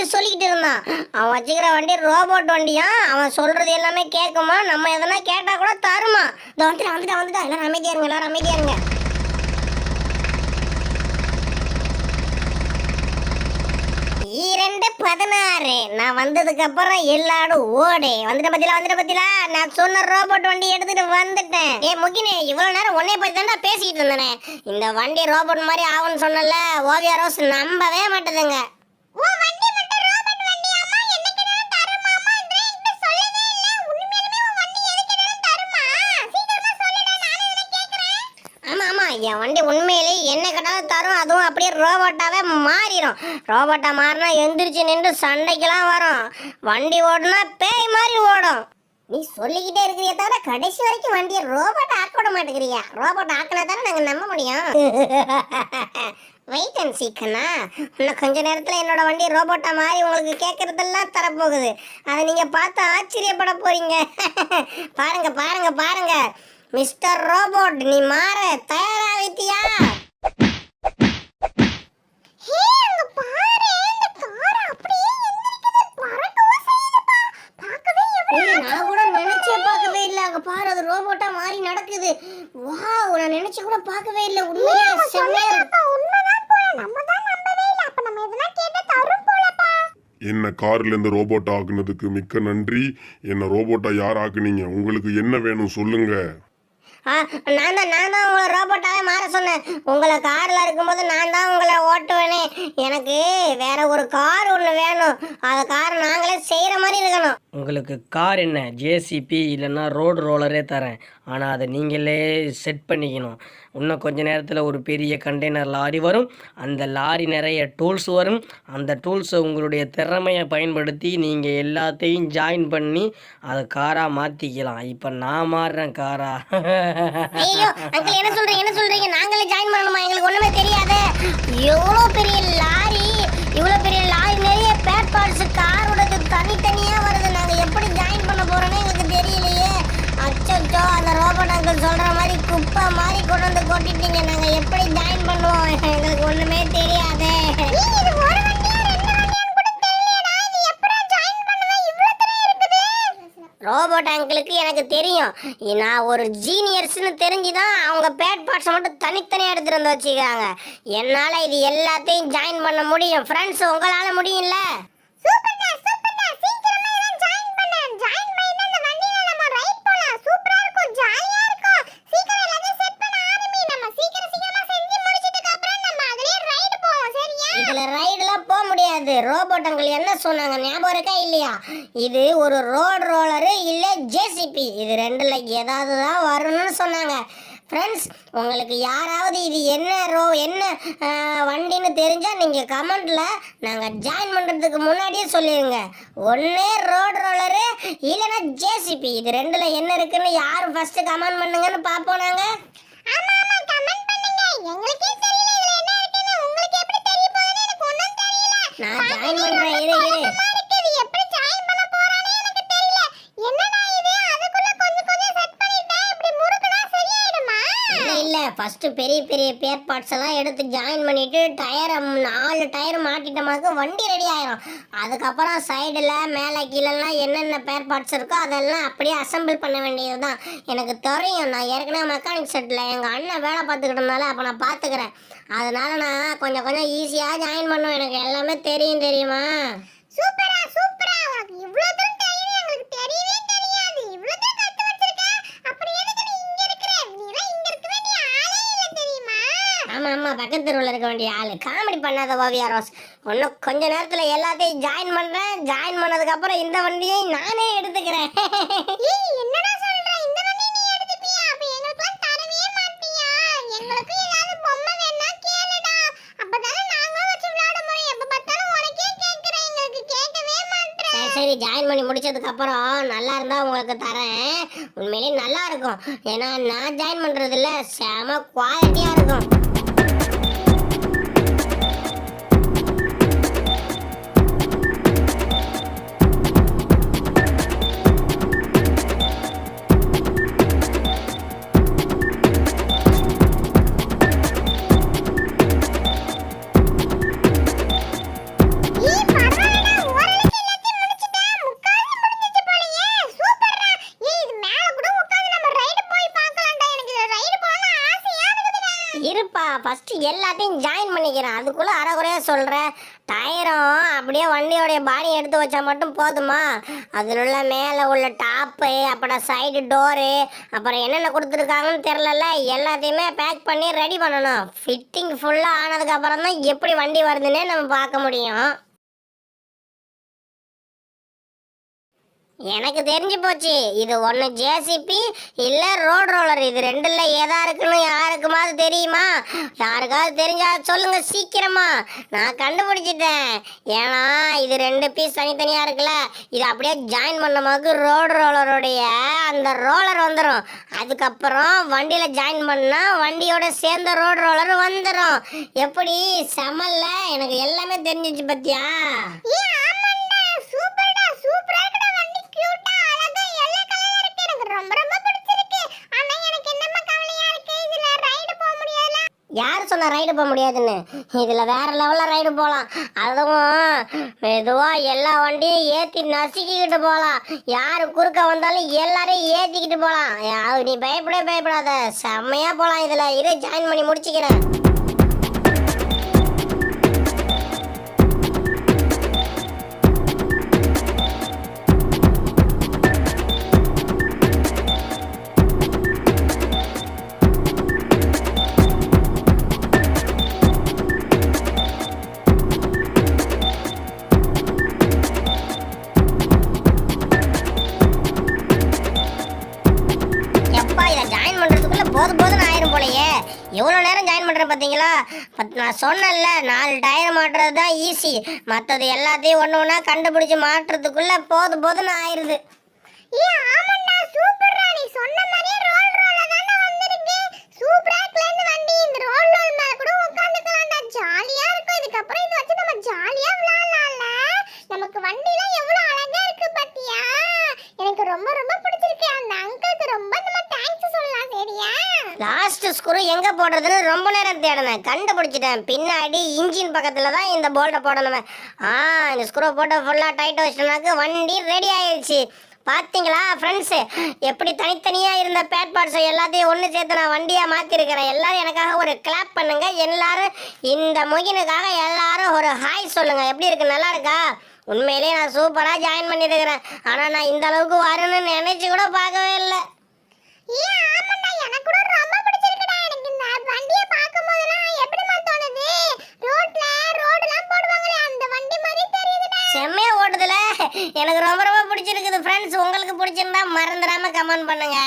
வச்சுக்கிட்டு சொல்லிக்கிட்டு இருந்தான். அவன் வச்சுக்கிற வண்டி ரோபோட் வண்டியா, அவன் சொல்றது எல்லாமே கேட்குமா, நம்ம எதனா கேட்டா கூட தருமா. வந்துட்டா எல்லாரும் அமைதியா இருங்க. 2:16 நான் வந்ததுக்கு அப்புறம் எல்லாரும் ஓடு. வந்துட்ட பத்திலா நான் சொன்ன ரோபோட் வண்டி எடுத்துட்டு வந்துட்டேன். முகினே, இவ்வளவு நேரம் உன்னை பத்தி தான்டா பேசிக்கிட்டு இருந்தேனே. இந்த வண்டி ரோபோட் மாதிரி ஆகும்னு சொன்னல, ஓவியா ரோஸ் நம்பவே மாட்டேதுங்க. என் வண்டி உண்மையிலேயே என்ன கேட்டாலும் தரும். அதுவும் அப்படியே ரோபோட்டாவே மாறிடும். ரோபோட்டா மாறினா எந்திரிச்சு நின்று சண்டைக்கெல்லாம் வரும். வண்டி ஓடுனா பேய் மாதிரி ஓடும். நீ சொல்லிக்கிட்டே இருக்கிறிய தவிர கடைசி வரைக்கும் வண்டியை ரோபோட்டை ஆக்க விட மாட்டேங்கிறியா? ரோபோட்டை ஆக்கினா தானே நாங்கள் நம்ப முடியும். வெயிட் அண்ட் சீக்கண்ணா, இன்னும் கொஞ்ச நேரத்தில் என்னோட வண்டி ரோபோட்டா மாறி உங்களுக்கு கேட்கறதெல்லாம் தரப்போகுது. அதை நீங்கள் பார்த்து ஆச்சரியப்பட போறீங்க. பாருங்க மிஸ்டர் ரோபோட், நீ மாற தயாராகிட்டியா? நான் கூட நினைச்சே பார்க்கவே இல்லை. அங்க பாரு, அது ரோபோட்டா மாறி நடக்குது. வாவ், நான் நினைச்சு கூட பார்க்கவே இல்லை. உண்மையா செம்மையா இருக்கு. என்ன கார்ல இருந்து ரோபோட்டா ஆக்குனதுக்கு மிக்க நன்றி. என்ன ரோபோட்டா யார் ஆக்குனீங்க? உங்களுக்கு என்ன வேணும் சொல்லுங்க. நான் தான் உங்களை ரோபோட்டாவே மாற சொன்னேன். உங்களை காரில் இருக்கும்போது நான் தான் உங்களை ஓட்டுவேனே. எனக்கு வேற ஒரு கார் ஒன்று வேணும். அந்த கார் நாங்களே செய்கிற மாதிரி இருக்கணும். உங்களுக்கு கார் என்ன, ஜேசிபி இல்லைன்னா ரோடு ரோலரே தரேன். ஆனால் அதை நீங்களே செட் பண்ணிக்கணும். இன்னும் கொஞ்ச நேரத்தில் ஒரு பெரிய கண்டெய்னர் லாரி வரும். அந்த லாரி நிறைய டூல்ஸ் வரும். அந்த டூல்ஸை உங்களுடைய திறமையை பயன்படுத்தி நீங்கள் எல்லாத்தையும் ஜாயின் பண்ணி அதை காராக மாற்றிக்கலாம். இப்போ நான் மாறுறேன் காரா. ஐயோ அங்கிள், என்ன சொல்கிறீங்க? நாங்களே ஜாயின் பண்ணணுமா? எங்களுக்கு ஒன்றுமே தெரியாது. இவ்வளோ பெரிய லாரி நிறைய பேட் பார்ட்ஸ் காரோடது தனித்தனியாக வருது. நாங்கள் எப்படி ஜாயின் பண்ண போகிறோன்னு எங்களுக்கு தெரியலையே. அச்சோ, அந்த ரோபோட் அங்கிள் சொல்கிற மாதிரி குப்பை மாதிரி கொண்டு வந்து கொட்டிட்டீங்க. நாங்கள் எப்படி ஜாயின் பண்ணுவோம்? எங்களுக்கு ஒன்றுமே தெரியாது. ரோபோட் அங்கிளுக்கு எனக்கு தெரியும். நான் ஒரு ஜீனியர்ஸ்னு தெரிஞ்சுதான் அவங்க பேட் பார்ட்ஸை மட்டும் தனித்தனியாக எடுத்துகிட்டு வந்து வச்சுக்கிறாங்க. என்னால் இது எல்லாத்தையும் ஜாயின் பண்ண முடியும். ஃப்ரெண்ட்ஸ், உங்களால் முடியும்ல? ரோபோட் அங்கிள் என்ன சொன்னாங்க ஞாபகம் இருக்கா இல்லையா? இது ஒரு ரோடு ரோலரு இல்லை ஜேசிபி, இது ரெண்டுல ஏதாவது தான் வரணும்னு சொன்னாங்க. ஃப்ரெண்ட்ஸ், உங்களுக்கு யாராவது இது என்ன வண்டின்னு தெரிஞ்சால் நீங்கள் கமெண்ட்டில் நாங்கள் ஜாயின் பண்ணுறதுக்கு முன்னாடியே சொல்லிடுங்க. ஒன்று ரோடு ரோலரு இல்லைன்னா ஜேசிபி, இது ரெண்டுல என்ன இருக்குன்னு யார் ஃபஸ்ட்டு கமெண்ட் பண்ணுங்கன்னு பார்ப்போம். நாங்கள் நான் ஜாயின் பண்றேன். எப்படி ஜாயின் பண்ண போறானே எனக்கு தெரியல. என்னடா இது, அதுக்குள்ள கொஞ்சம் செட் பண்ணிட்டா இப்படி முறுக்குனா சரியாயிடுமா? இல்ல ஃபர்ஸ்ட் பெரிய பேர் பார்ட்ஸ் எல்லாம் எடுத்து ஜாயின் பண்ணிட்டு டயர் 4 டயர் மாட்டிட்டமாக்கு வண்டி ரெடி ஆயிரும். அதுக்கப்புறம் சைடுல மேலே கீழெல்லாம் என்னென்ன பேர் பார்ட்ஸ் இருக்கோ அதெல்லாம் அப்படியே அசெம்பிள் பண்ண வேண்டியதுதான். எனக்கு தெரியும். நான் ஏற்கனவே மெக்கானிக் செட்டில் எங்கள் அண்ணன் வேலை பார்த்துக்கிட்டு இருந்தாலும் அப்போ நான் பார்த்துக்கிறேன். அதனால நான் கொஞ்சம் ஈஸியாக ஜாயின் பண்ணுவேன். எனக்கு எல்லாமே தெரியுமா? சூப்பரா உனக்கு இவ்வளோ தூரம் தெரியும், எங்களுக்கு தெரியவே தெரியாது. இவ்வளோ தூரம் கத்து வச்சிருக்க. அப்படி எதுக்கு நீ இங்க இருக்கிற? நீலாம் இங்க இருக்க வேண்டிய ஆளே இல்ல தெரியுமா? ஆமா, பக்கத்து தெருவில் இருக்க வேண்டிய ஆளு. காமெடி பண்ணாத ஓவியா ரோஸ். இன்னும் கொஞ்ச நேரத்தில் எல்லாத்தையும் ஜாயின் பண்ணுறேன். ஜாயின் பண்ணதுக்கு அப்புறம் இந்த வண்டியை நானே எடுத்துக்கிறேன். என்னடா சொல்ற? இந்த வண்டி நீ எடுத்துப்பியா? அப்ப எங்களுக்குலாம் தரவே மாட்டியா? எங்களுக்கு ஏதாவது பொம்மை வேணா கேளுடா. அப்பதானே நாங்களும் வச்சு விளையாட முடியும். எப்ப பார்த்தாலும் உனக்கே கேட்கிறேன், எங்களுக்கு கேட்கவே மாட்டேன். சரி, ஜாயின் பண்ணி முடிச்சதுக்கு அப்புறம் நல்லா இருந்தா உங்களுக்கு தரேன். உண்மையிலேயே நல்லா இருக்கும். ஏன்னா நான் ஜாயின் பண்றதுல செம குவாலிட்டியா இருக்கும். இருப்பா ஃபர்ஸ்ட் எல்லாத்தையும் ஜாயின் பண்ணிக்கிறேன். அதுக்குள்ள அரைகுறையா சொல்ற. டயரும் அப்படியே வண்டியோடைய பாடி எடுத்து வச்சா மட்டும் போதுமா? அதில் உள்ள மேலே உள்ள டாப்பு, அப்புறம் சைடு டோரு, அப்புறம் என்னென்ன கொடுத்துருக்காங்கன்னு தெரிலல, எல்லாத்தையுமே பேக் பண்ணி ரெடி பண்ணணும். ஃபிட்டிங் ஃபுல்லாக ஆனதுக்கு அப்புறம் தான் எப்படி வண்டி வருதுன்னே நம்ம பார்க்க முடியும். எனக்கு தெரிஞ்சு போச்சு, இது ஒன்று ஜேசிபி இல்லை ரோட் ரோலர். இது ரெண்டுல ஏதா இருக்குன்னு யாருக்குமாவது தெரியுமா? யாருக்காவது தெரிஞ்சா சொல்லுங்க சீக்கிரமா. நான் கண்டுபிடிச்சிட்டேன். ஏன்னா இது 2 பீஸ் தனித்தனியாக இருக்குல்ல, இது அப்படியே ஜாயின் பண்ண ரோட் ரோலருடைய அந்த ரோலர் வந்துடும். அதுக்கப்புறம் வண்டியில் ஜாயின் பண்ணால் வண்டியோட சேர்ந்த ரோட் ரோலர் வந்துடும். எப்படி செமல்ல? எனக்கு எல்லாமே தெரிஞ்சிச்சு பத்தியா? யார் சொன்ன ரைடு போக முடியாதுன்னு? இதில் வேற லெவலில் ரைடு போகலாம். அதுவும் மெதுவாக எல்லா வண்டியும் ஏற்றி நசுக்கிக்கிட்டு போகலாம். யார் குறுக்க வந்தாலும் எல்லாரையும் ஏற்றிக்கிட்டு போகலாம். நீ பயப்படாத, செம்மையாக போகலாம். இதில் இதை ஜாயின் பண்ணி முடிச்சுக்கிறேன். போதுன்னு ஆயிரும் போலயே. எவ்வளோ நேரம் ஜாயின் பண்ணுறேன் பார்த்தீங்களா? நான் சொன்னேன்ல, 4 டயர் மாட்டுறது தான் ஈஸி. மற்றது எல்லாத்தையும் ஒன்று ஒன்றா கண்டுபிடிச்சி மாட்டுறதுக்குள்ள போதுன்னு ஆயிடுது. நமக்கு வண்டிலாம் எவ்வளவு அழகா இருக்கு பாத்தியா? எனக்கு ரொம்ப ரொம்ப பிடிச்சிருக்கு. அந்த அங்கிளுக்கு ரொம்ப நம்ம தேங்க்ஸ் சொல்லலாம். சரியா? லாஸ்ட் ஸ்க்ரூ எங்க போடுறதுன்னு ரொம்ப நேரம் தேடினேன், கண்டுபிடிச்சிட்டேன். பின்னாடி இன்ஜின் பக்கத்துல தான் இந்த போல்ட்டை போடணும். இந்த ஸ்க்ரூ போட்டு ஃபுல்லா டைட் வச்சிட்டோம்னாக்க வண்டி ரெடி ஆயிடுச்சு. பார்த்தீங்களா ஃப்ரெண்ட்ஸு, எப்படி தனித்தனியாக இருந்த பேட் பார்ட்ஸை எல்லாத்தையும் ஒன்று சேர்த்து நான் வண்டியாக மாற்றிருக்கிறேன். எல்லாரும் எனக்காக ஒரு கிளாப் பண்ணுங்க. எல்லாரும் இந்த முகினுக்காக எல்லாரும் ஒரு ஹாய் சொல்லுங்கள். எப்படி இருக்கு? நல்லா இருக்கா? உண்மையிலேயே நான் சூப்பராக ஜாயின் பண்ணியிருக்கிறேன். ஆனால் நான் இந்த அளவுக்கு வரும்னு நினைச்சு கூட பார்க்கவே இல்லை. செம்மையா ஓடுதுல, எனக்கு ரொம்ப ரொம்ப பிடிச்சிருக்குது ஃப்ரெண்ட்ஸ். உங்களுக்கு பிடிச்சிருந்தா மறந்துடாம கமெண்ட் பண்ணுங்க.